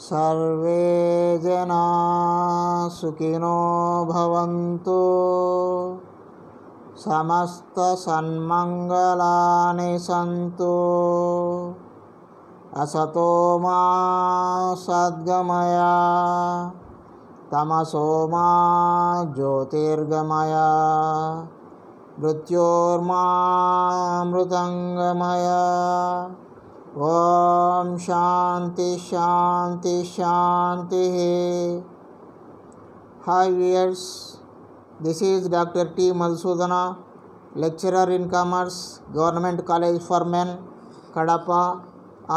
सर्वे जना सुखिनो भवन्तु। समस्त सन्मंगलानि सन्तु। असतो मा सद्गमय तमसो मा ज्योतिर्गमय मृत्योर्मामृतंगमय। ओम शांति शांति शांति। Hi viewers, this is doctor T Madhusudana, lecturer in commerce, Government College for Men, Kadapa,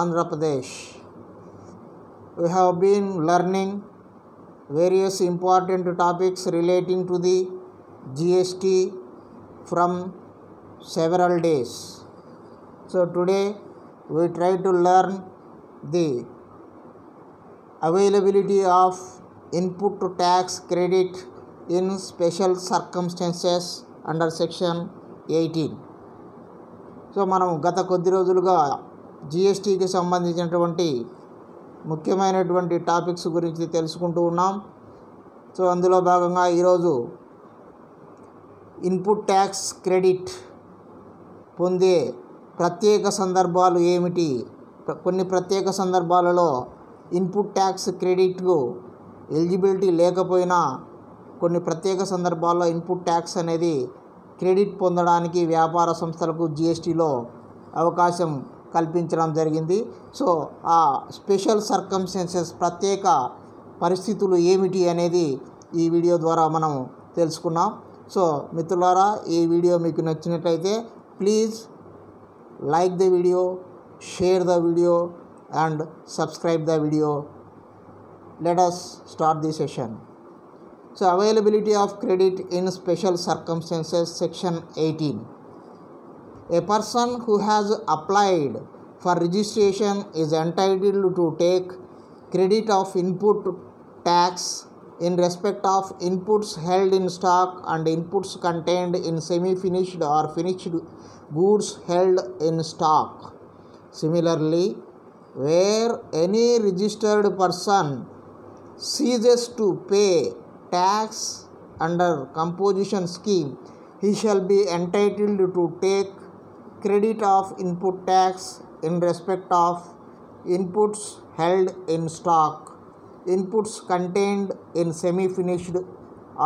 Andhra Pradesh. We have been learning various important topics relating to the GST from several days. So today we try to learn the availability of input to tax credit in special circumstances under section 18. So మనం గత కొద్ది రోజులుగా జిఎస్టీకి సంబంధించినటువంటి ముఖ్యమైనటువంటి topics గురించి తెలుసుకుంటూ ఉన్నాం. So అందులో భాగంగా ఈరోజు ఇన్పుట్ ట్యాక్స్ క్రెడిట్ పొందే ప్రత్యేక సందర్భాలు ఏమిటి, కొన్ని ప్రత్యేక సందర్భాలలో ఇన్పుట్ ట్యాక్స్ క్రెడిట్కు ఎలిజిబిలిటీ లేకపోయినా కొన్ని ప్రత్యేక సందర్భాల్లో ఇన్పుట్ ట్యాక్స్ అనేది క్రెడిట్ పొందడానికి వ్యాపార సంస్థలకు జిఎస్టీలో అవకాశం కల్పించడం జరిగింది. సో ఆ స్పెషల్ సర్కమ్స్టెన్సెస్, ప్రత్యేక పరిస్థితులు ఏమిటి అనేది ఈ వీడియో ద్వారా మనం తెలుసుకున్నాం. సో మిత్రులారా, ఈ వీడియో మీకు నచ్చినట్లయితే please like the video, share the video and subscribe the video. Let us start the session. So availability of credit in special circumstances, section 18. A person who has applied for registration is entitled to take credit of input tax in respect of inputs held in stock and inputs contained in semi-finished or finished goods held in stock. Similarly, where any registered person ceases to pay tax under composition scheme, he shall be entitled to take credit of input tax in respect of inputs held in stock, inputs contained in semi-finished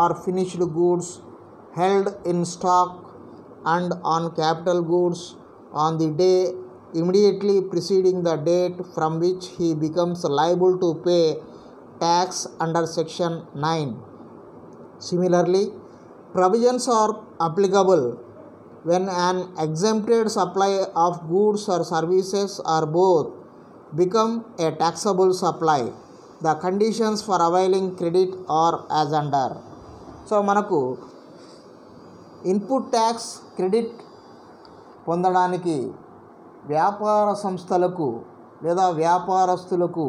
or finished goods held in stock and on capital goods on the day immediately preceding the date from which he becomes liable to pay tax under section 9. Similarly, provisions are applicable when an exempted supply of goods or services or both become a taxable supply. The conditions for availing credit are as under. So మనకు input tax credit పొందడానికి వ్యాపార సంస్థలకు లేదా వ్యాపారస్తులకు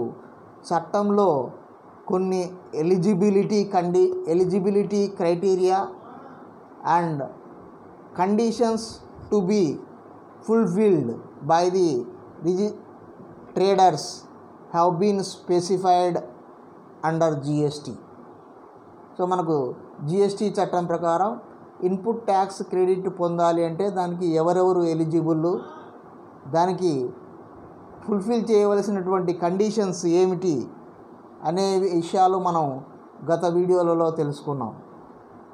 చట్టంలో కొన్ని eligibility criteria and conditions to be fulfilled by the traders have been specified under GST. So మనకు GST చట్టం ప్రకారం ఇన్పుట్ ట్యాక్స్ క్రెడిట్ పొందాలి అంటే దానికి ఎవరెవరు ఎలిజిబుల్, దానికి ఫుల్ఫిల్ చేయవలసినటువంటి కండిషన్స్ ఏమిటి అనే విషయాలు మనం గత వీడియోలలో తెలుసుకున్నాం.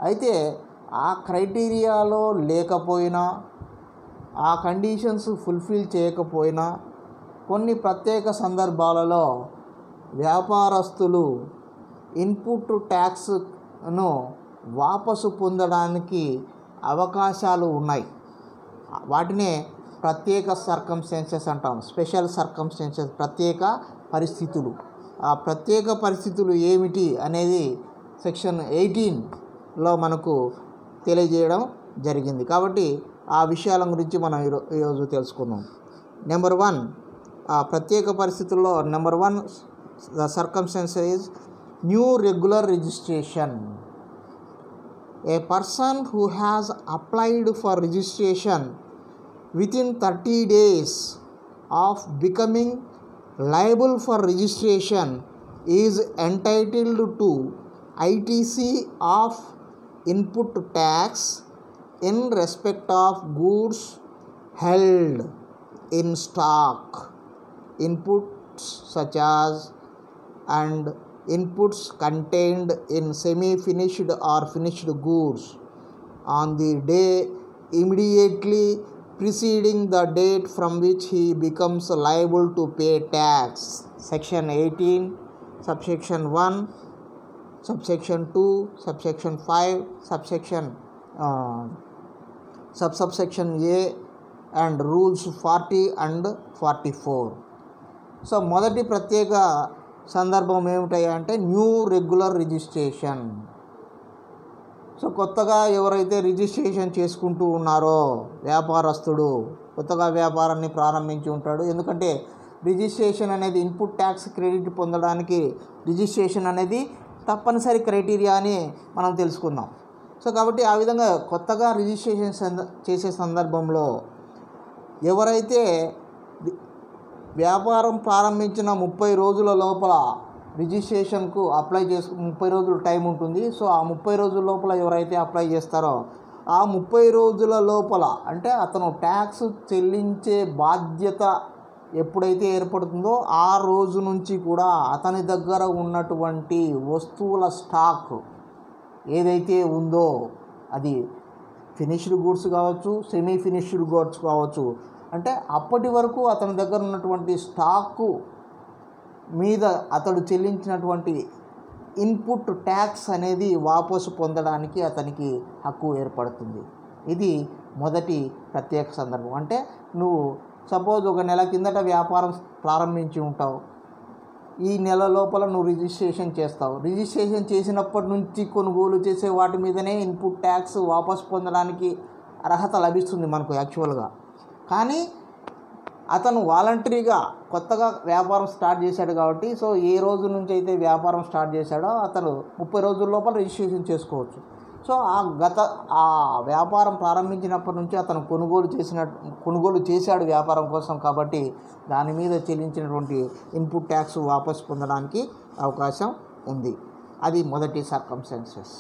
అయితే ఆ క్రైటీరియాలో లేకపోయినా, ఆ కండిషన్స్ ఫుల్ఫిల్ చేయకపోయినా కొన్ని ప్రత్యేక సందర్భాలలో వ్యాపారస్తులు ఇన్పుట్ ట్యాక్స్ను వాపసు పొందడానికి అవకాశాలు ఉన్నాయి. వాటినే ప్రత్యేక సర్కమ్స్టెన్సెస్ అంటాం, స్పెషల్ సర్కమ్స్టెన్సెస్, ప్రత్యేక పరిస్థితులు. ఆ ప్రత్యేక పరిస్థితులు ఏమిటి అనేది సెక్షన్ 18లో మనకు తెలియజేయడం జరిగింది. కాబట్టి ఆ విషయాల గురించి మనం ఈరోజు తెలుసుకుందాం. నెంబర్ 1, ఆ ప్రత్యేక పరిస్థితుల్లో number 1 the circumstance is new regular registration. A person who has applied for registration within 30 days of becoming liable for registration is entitled to ITC of input tax in respect of goods held in stock. Inputs such as and inputs contained in semi-finished or finished goods on the day immediately preceding the date from which he becomes liable to pay tax. Section 18, subsection 1, subsection 2, subsection 5, subsection A and rules 40 and 44. So మొదటి ప్రత్యేక సందర్భం ఏమిటయ్యా అంటే new regular registration. So కొత్తగా ఎవరైతే registration చేసుకుంటూ ఉన్నారో వ్యాపారస్తుడు కొత్తగా వ్యాపారాన్ని ప్రారంభించి ఉంటాడు. ఎందుకంటే రిజిస్ట్రేషన్ అనేది ఇన్పుట్ ట్యాక్స్ క్రెడిట్ పొందడానికి రిజిస్ట్రేషన్ అనేది తప్పనిసరి క్రైటీరియా అని మనం తెలుసుకుందాం. సో కాబట్టి ఆ విధంగా కొత్తగా రిజిస్ట్రేషన్ చేసే సందర్భంలో ఎవరైతే వ్యాపారం ప్రారంభించిన 30 రోజుల లోపల రిజిస్ట్రేషన్కు అప్లై 30 రోజులు టైం ఉంటుంది. సో ఆ 30 రోజుల లోపల ఎవరైతే అప్లై చేస్తారో ఆ 30 రోజుల లోపల అంటే అతను ట్యాక్స్ చెల్లించే బాధ్యత ఎప్పుడైతే ఏర్పడుతుందో ఆ రోజు నుంచి కూడా అతని దగ్గర ఉన్నటువంటి వస్తువుల స్టాక్ ఏదైతే ఉందో అది ఫినిష్డ్ గూడ్స్ కావచ్చు, సెమీ ఫినిష్డ్ గూడ్స్ కావచ్చు, అంటే అప్పటి వరకు అతని దగ్గర ఉన్నటువంటి స్టాకు మీద అతడు చెల్లించినటువంటి ఇన్పుట్ ట్యాక్స్ అనేది వాపసు పొందడానికి అతనికి హక్కు ఏర్పడుతుంది. ఇది మొదటి ప్రత్యేక సందర్భం. అంటే నువ్వు సపోజ్ ఒక నెల కిందట వ్యాపారం ప్రారంభించి ఉంటావు, ఈ నెల లోపల నువ్వు రిజిస్ట్రేషన్ చేస్తావు. రిజిస్ట్రేషన్ చేసినప్పటి నుంచి కొనుగోలు చేసే వాటి మీదనే ఇన్పుట్ ట్యాక్స్ వాపసు పొందడానికి అర్హత లభిస్తుంది మనకు యాక్చువల్గా. కానీ అతను వాలంటరీగా కొత్తగా వ్యాపారం స్టార్ట్ చేశాడు కాబట్టి సో ఏ రోజు నుంచి అయితే వ్యాపారం స్టార్ట్ చేశాడో అతను 30 రోజుల లోపల రిజిస్ట్రేషన్ చేసుకోవచ్చు. సో ఆ వ్యాపారం ప్రారంభించినప్పటి నుంచి అతను కొనుగోలు చేశాడు వ్యాపారం కోసం, కాబట్టి దాని మీద చెల్లించినటువంటి ఇన్పుట్ ట్యాక్స్ వాపసు పొందడానికి అవకాశం ఉంది. అది మొదటి circumstances.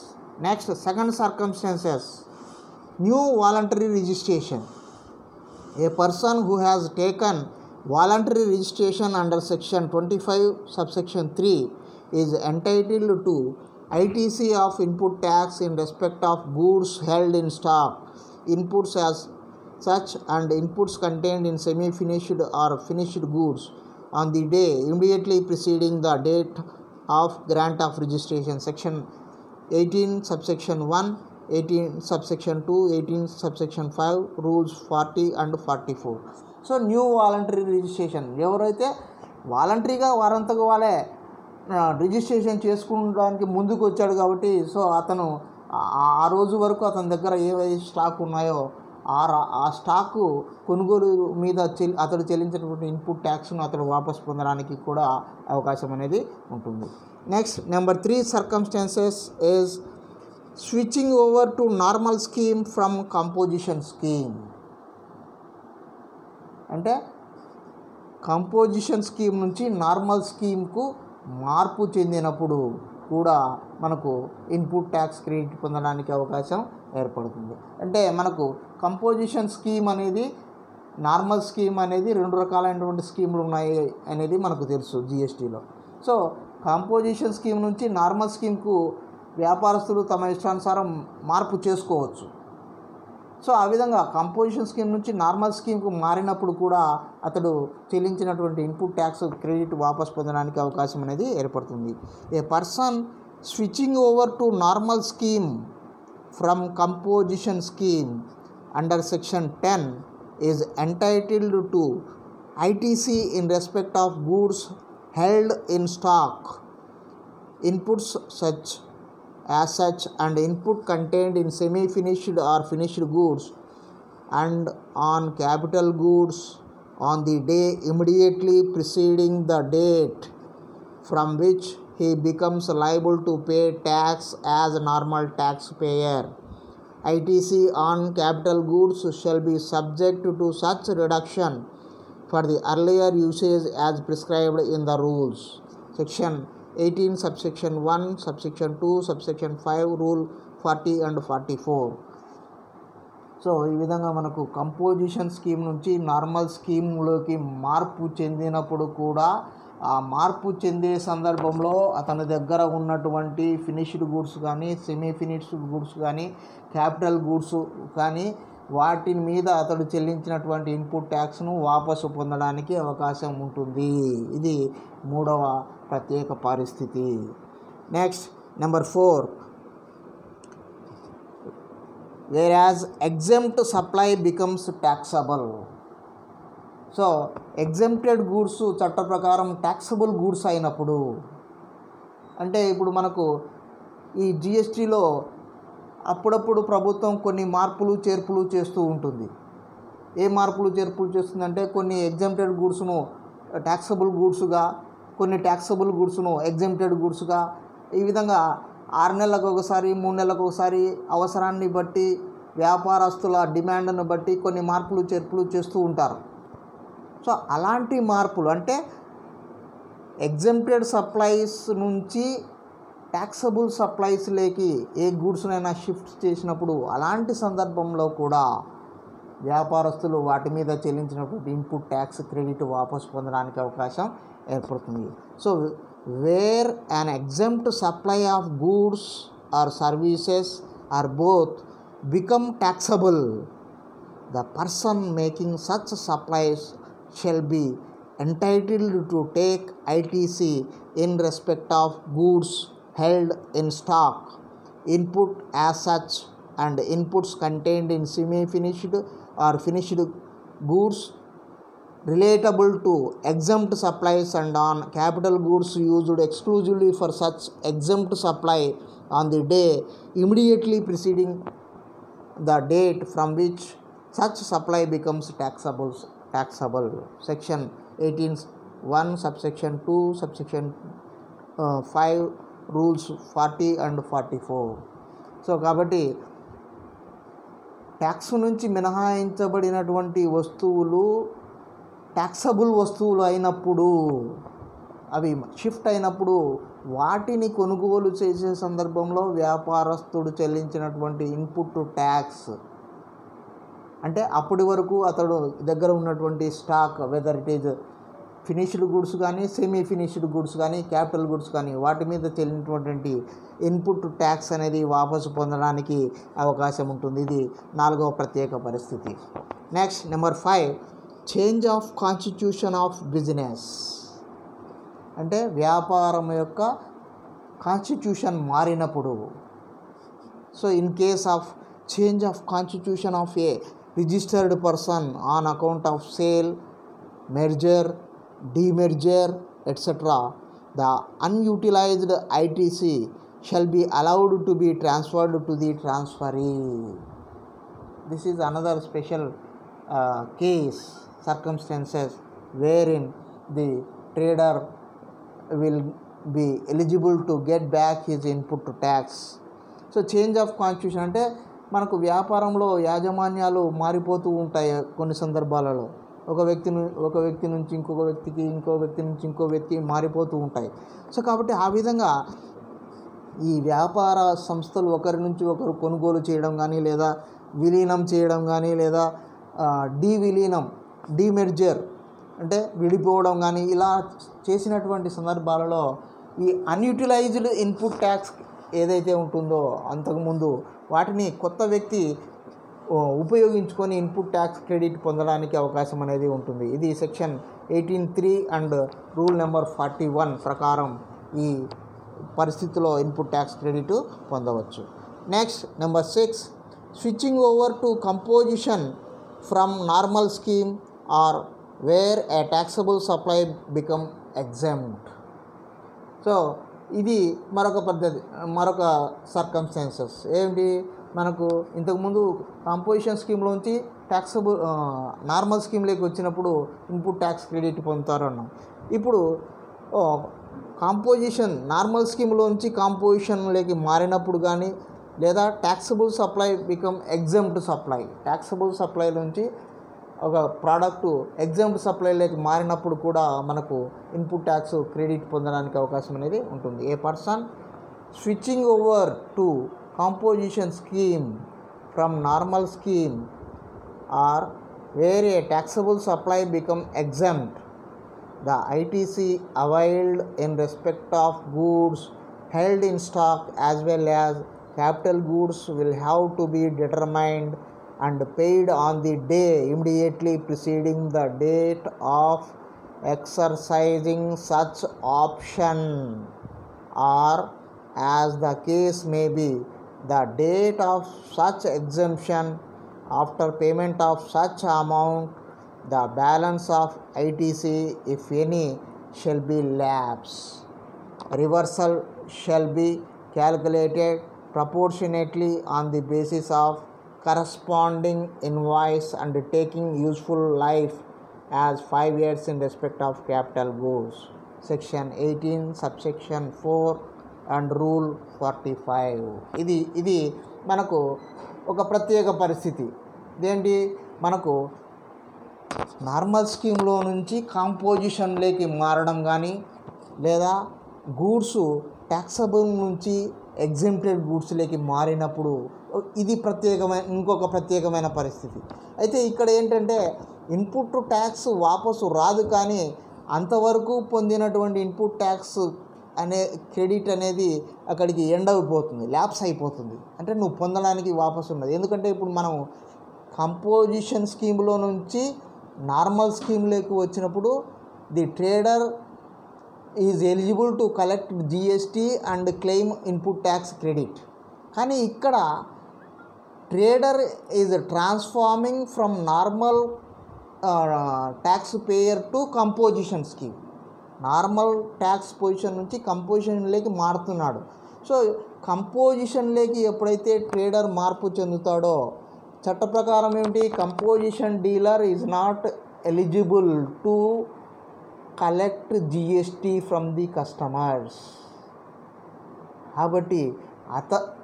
Next second circumstances new voluntary registration. A person who has taken voluntary registration under section 25 subsection 3 is entitled to ITC of input tax in respect of goods held in stock, inputs as such and inputs contained in semi-finished or finished goods on the day immediately preceding the date of grant of registration. Section 18 subsection 1, 18 subsection 2, 18 subsection 5, rules 40 and 44. So new voluntary registration ఎవరైతే వాలంటరీగా వారంతకు వాళ్ళే registration చేసుకోవడానికి ముందుకు వచ్చాడు కాబట్టి so అతను ఆ రోజు వరకు అతని దగ్గర ఏవైతే స్టాక్ ఉన్నాయో ఆ స్టాకు కొనుగోలు మీద అతడు చెల్లించినటువంటి ఇన్పుట్ ట్యాక్స్ను అతడు వాపసు పొందడానికి కూడా అవకాశం అనేది ఉంటుంది. Next number 3 circumstances is switching over to normal scheme from composition scheme. అంటే కంపోజిషన్ స్కీమ్ నుంచి నార్మల్ స్కీమ్కు మార్పు చెందినప్పుడు కూడా మనకు ఇన్పుట్ ట్యాక్స్ క్రెడిట్ పొందడానికి అవకాశం ఏర్పడుతుంది. అంటే మనకు కంపోజిషన్ స్కీమ్ అనేది నార్మల్ స్కీమ్ అనేది 2 రకాలైనటువంటి స్కీములు ఉన్నాయి అనేది మనకు తెలుసు జిఎస్టీలో. సో కంపోజిషన్ స్కీమ్ నుంచి నార్మల్ స్కీమ్కు వ్యాపారస్తులు తమ ఇష్టానుసారం మార్పు చేసుకోవచ్చు. సో ఆ విధంగా కంపోజిషన్ స్కీమ్ నుంచి నార్మల్ స్కీమ్కు మారినప్పుడు కూడా అతడు చెల్లించినటువంటి ఇన్పుట్ ట్యాక్స్ క్రెడిట్ వాపసు పొందడానికి అవకాశం అనేది ఏర్పడుతుంది. A person switching over to normal scheme from composition scheme under section 10 is entitled to ITC in respect of goods held in stock, inputs as such and input contained in semi-finished or finished goods and on capital goods on the day immediately preceding the date from which he becomes liable to pay tax as a normal taxpayer. ITC on capital goods shall be subject to such reduction for the earlier usage as prescribed in the rules. Section 18 subsection 1 subsection 2 subsection 5 rule 40 and 44. So ఈ విధంగా మనకు composition scheme నుంచి normal స్కీమ్లోకి మార్పు చెందినప్పుడు కూడా ఆ మార్పు చెందే సందర్భంలో అతని దగ్గర ఉన్నటువంటి ఫినిష్డ్ గూడ్స్ కానీ సెమీ ఫినిష్డ్ గూడ్స్ కానీ క్యాపిటల్ గూడ్స్ కానీ వాటి మీద అతడు చెల్లించినటువంటి ఇన్పుట్ ట్యాక్స్ను వాపసు పొందడానికి అవకాశం ఉంటుంది. ఇది మూడవ ప్రత్యేక పరిస్థితి. Next number 4, whereas exempt supply becomes taxable. So exempted goods చట్ట ప్రకారం ట్యాక్సబుల్ గూడ్స్ అయినప్పుడు, అంటే ఇప్పుడు మనకు ఈ జిఎస్టీలో అప్పుడప్పుడు ప్రభుత్వం కొన్ని మార్పులు చేర్పులు చేస్తూ ఉంటుంది. ఏ మార్పులు చేర్పులు చేస్తుందంటే కొన్ని ఎగ్జెంప్టెడ్ గూడ్స్ను ట్యాక్సబుల్ గూడ్స్గా, కొన్ని ట్యాక్సబుల్ గూడ్స్ను ఎగ్జెంప్టెడ్ గూడ్స్గా, ఈ విధంగా 6 నెలలకు ఒకసారి 3 నెలలకు ఒకసారి అవసరాన్ని బట్టి వ్యాపారస్తుల డిమాండ్ను బట్టి కొన్ని మార్పులు చేర్పులు చేస్తూ ఉంటారు. సో అలాంటి మార్పులు అంటే ఎగ్జెంప్టెడ్ సప్లైస్ నుంచి ట్యాక్సబుల్ సప్లైస్లోకి ఏ గూడ్స్నైనా షిఫ్ట్ చేసినప్పుడు అలాంటి సందర్భంలో కూడా వ్యాపారస్తులు వాటి మీద చెల్లించినటువంటి ఇన్పుట్ ట్యాక్స్ క్రెడిట్ వాపసు పొందడానికి అవకాశం ఏర్పడుతుంది. So where an exempt supply of goods or services or both become taxable, the person making such supplies shall be entitled to take ITC in respect of goods held in stock, input as such, and inputs contained in semi-finished or finished goods relatable to exempt supplies and on capital goods used exclusively for such exempt supply on the day immediately preceding the date from which such supply becomes taxable. Section 18(1) subsection 2 subsection 5 rules 40 and 44. So కాబట్టి tax నుంచి మినహాయించబడినటువంటి వస్తువులు taxable వస్తువులు అయినప్పుడు, అవి shift అయినప్పుడు వాటిని కొనుగోలు చేసే సందర్భంలో వ్యాపారస్తుడు చెల్లించినటువంటి ఇన్పుట్ ట్యాక్స్, అంటే అప్పటి వరకు అతడు దగ్గర ఉన్నటువంటి stock, whether it is finished goods కానీ సెమీ ఫినిష్డ్ గూడ్స్ కానీ క్యాపిటల్ గూడ్స్ కానీ వాటి మీద చెల్లినటువంటి ఇన్పుట్ ట్యాక్స్ అనేది వాపసు పొందడానికి అవకాశం ఉంటుంది. ఇది 4వ ప్రత్యేక పరిస్థితి. Next number 5, change of constitution of business. అంటే వ్యాపారం యొక్క కాన్స్టిట్యూషన్ మారినప్పుడు. So in case of change of constitution of A registered person on account of sale, merger, demerger, etc., the unutilized ITC shall be allowed to be transferred to the transferee. This is another special case, circumstances wherein the trader will be eligible to get back his input tax. So change of constitution అంటే మనకు వ్యాపారంలో యాజమాన్యాలు మారిపోతూ ఉంటాయి. కొన్ని సందర్భాలలో ఒక వ్యక్తి నుంచి ఇంకొక వ్యక్తికి, ఇంకో వ్యక్తి నుంచి ఇంకో వ్యక్తి మారిపోతూ ఉంటాయి. సో కాబట్టి ఆ విధంగా ఈ వ్యాపార సంస్థలు ఒకరి నుంచి ఒకరు కొనుగోలు చేయడం కానీ, లేదా విలీనం చేయడం కానీ, లేదా డీమెర్జర్ అంటే విడిపోవడం కానీ, ఇలా చేసినటువంటి సందర్భాలలో ఈ అన్యూటిలైజ్డ్ ఇన్పుట్ ట్యాక్స్ ఏదైతే ఉంటుందో అంతకుముందు వాటిని కొత్త వ్యక్తి ఉపయోగించుకొని ఇన్పుట్ ట్యాక్స్ క్రెడిట్ పొందడానికి అవకాశం అనేది ఉంటుంది. ఇది సెక్షన్ 18(3) అండ్ రూల్ నెంబర్ 41 ప్రకారం ఈ పరిస్థితిలో ఇన్పుట్ ట్యాక్స్ క్రెడిట్ పొందవచ్చు. Next number 6, switching over to composition from normal scheme or where a taxable supply become exempt. So ఇది మరొక పద్ధతి, మరొక సర్కమ్స్టాన్సెస్ ఏంటి, మనకు ఇంతకుముందు కాంపోజిషన్ స్కీమ్లోంచి ట్యాక్సబుల్ నార్మల్ స్కీమ్లోకి వచ్చినప్పుడు ఇన్పుట్ ట్యాక్స్ క్రెడిట్ పొందుతారు అన్నాం. ఇప్పుడు కాంపోజిషన్ నార్మల్ స్కీమ్లోంచి కాంపోజిషన్లోకి మారినప్పుడు కానీ, లేదా taxable supply become exempt supply, taxable supply నుంచి ఒక ప్రోడక్టు ఎగ్జాంపుల్ సప్లైలోకి మారినప్పుడు కూడా మనకు ఇన్పుట్ ట్యాక్స్ క్రెడిట్ పొందడానికి అవకాశం అనేది ఉంటుంది. A person switching over to composition scheme from normal scheme or where a taxable supply become exempt, the ITC availed in respect of goods held in stock as well as capital goods will have to be determined and paid on the day immediately preceding the date of exercising such option, or as the case may be, the date of such exemption. After payment of such amount, the balance of ITC, if any, shall be lapse. Reversal shall be calculated proportionately on the basis of corresponding invoice and taking useful life as 5 years in respect of capital goods. Section 18, subsection 4 and rule 45. ఇది మనకు ఒక ప్రత్యేక పరిస్థితి. ఇదేంటి, మనకు normal స్కీమ్లో నుంచి కాంపోజిషన్లోకి మారడం కానీ, లేదా గూడ్స్ ట్యాక్సబుల్ నుంచి ఎగ్జెంప్టెడ్ గూడ్స్లోకి మారినప్పుడు ఇది ఇంకొక ప్రత్యేకమైన పరిస్థితి. అయితే ఇక్కడ ఏంటంటే ఇన్పుట్ ట్యాక్స్ వాపసు రాదు, కానీ అంతవరకు పొందినటువంటి ఇన్పుట్ ట్యాక్స్ అనే క్రెడిట్ అనేది అక్కడికి ఎండ్ అయిపోతుంది, ల్యాప్స్ అయిపోతుంది. అంటే నువ్వు పొందడానికి వాపసు ఉన్నది. ఎందుకంటే ఇప్పుడు మనం కంపోజిషన్ స్కీమ్లో నుంచి నార్మల్ స్కీమ్లోకి వచ్చినప్పుడు the trader is eligible to collect GST and claim input tax credit. కానీ ఇక్కడ trader is transforming from normal tax payer to composition scheme. Normal tax position నుంచి కంపోజిషన్లోకి మారుతున్నాడు. సో కంపోజిషన్లోకి ఎప్పుడైతే ట్రేడర్ మార్పు చెందుతాడో చట్ట ప్రకారం ఏమిటి, composition dealer is not eligible to collect GST from the customers. కాబట్టి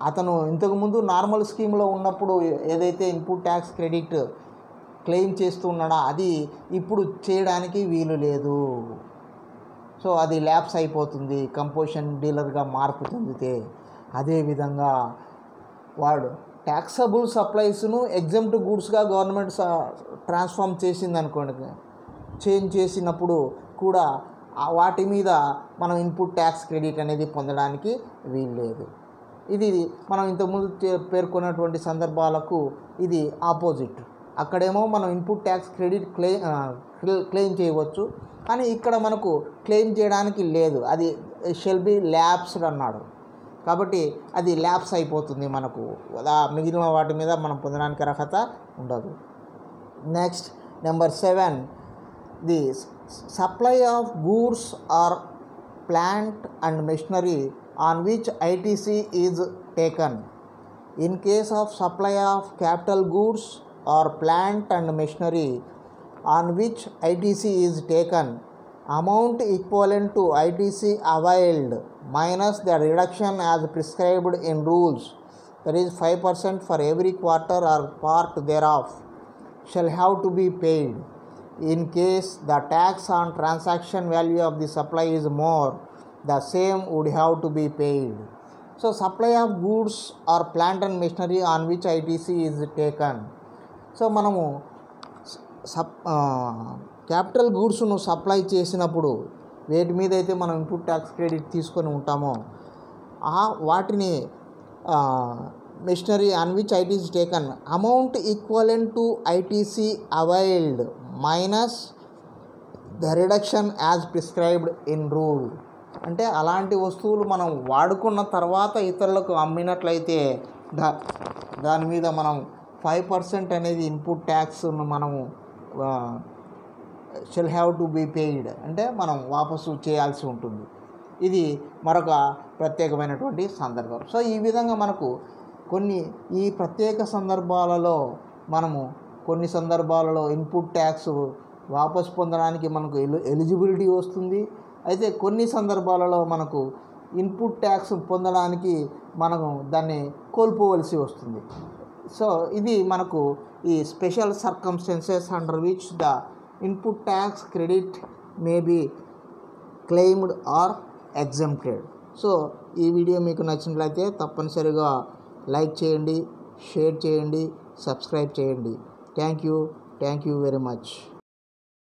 అతను ఇంతకుముందు నార్మల్ స్కీమ్లో ఉన్నప్పుడు ఏదైతే ఇన్పుట్ ట్యాక్స్ క్రెడిట్ క్లెయిమ్ చేస్తూ ఉన్నాడో అది ఇప్పుడు చేయడానికి వీలు లేదు. సో అది ల్యాప్స్ అయిపోతుంది కంపోజిషన్ డీలర్గా మార్పు చెందితే. అదేవిధంగా వాడు ట్యాక్సబుల్ సప్లైస్ను ఎగ్జెంప్ట్ గూడ్స్గా గవర్నమెంట్ ట్రాన్స్ఫార్మ్ చేసింది అనుకోండి, చేంజ్ చేసినప్పుడు కూడా వాటి మీద మనం ఇన్పుట్ ట్యాక్స్ క్రెడిట్ అనేది పొందడానికి వీలు లేదు. ఇది మనం ఇంతకుముందు పేర్కొన్నటువంటి సందర్భాలకు ఇది ఆపోజిట్. అక్కడేమో మనం ఇన్పుట్ ట్యాక్స్ క్రెడిట్ క్లెయిమ్ చేయవచ్చు, కానీ ఇక్కడ మనకు క్లెయిమ్ చేయడానికి లేదు, అది షెల్ బి ల్యాప్స్డ్ అన్నాడు. కాబట్టి అది ల్యాప్స్ అయిపోతుంది, మనకు మిగిలిన వాటి మీద మనం పొందడానికి అర్హత ఉండదు. Next number 7, the supply of goods or plant and machinery on which ITC is taken. In case of supply of capital goods or plant and machinery on which ITC is taken, amount equivalent to ITC availed minus the reduction as prescribed in rules, that is 5% for every quarter or part thereof, shall have to be paid. In case the tax on transaction value of the supply is more, the same would have to be paid. So supply of goods or plant and machinery on which ITC is taken. So మనము capital గూడ్స్ను supply చేసినప్పుడు వేటి మీద అయితే మనం input tax credit తీసుకొని ఉంటామో వాటిని machinery on which ITC taken, amount equivalent to ITC availed minus the reduction as prescribed in rule. అంటే అలాంటి వస్తువులు మనం వాడుకున్న తర్వాత ఇతరులకు అమ్మినట్లయితే దాని మీద మనం 5% అనేది ఇన్పుట్ ట్యాక్స్ను మనము shall have to be paid, అంటే మనం వాపసు చేయాల్సి ఉంటుంది. ఇది మరొక ప్రత్యేకమైనటువంటి సందర్భం. సో ఈ విధంగా మనకు ఈ ప్రత్యేక సందర్భాలలో మనము కొన్ని సందర్భాలలో ఇన్పుట్ ట్యాక్స్ వాపసు పొందడానికి మనకు ఎలిజిబిలిటీ వస్తుంది. అయితే కొన్ని సందర్భాలలో మనకు ఇన్పుట్ ట్యాక్స్ పొందడానికి మనము దాన్ని కోల్పోవలసి వస్తుంది. సో ఇది మనకు ఈ special circumstances under which the input tax credit may be claimed or exempted. So ఈ వీడియో మీకు నచ్చినట్లయితే తప్పనిసరిగా లైక్ చేయండి, షేర్ చేయండి, సబ్స్క్రైబ్ చేయండి. Thank you very much.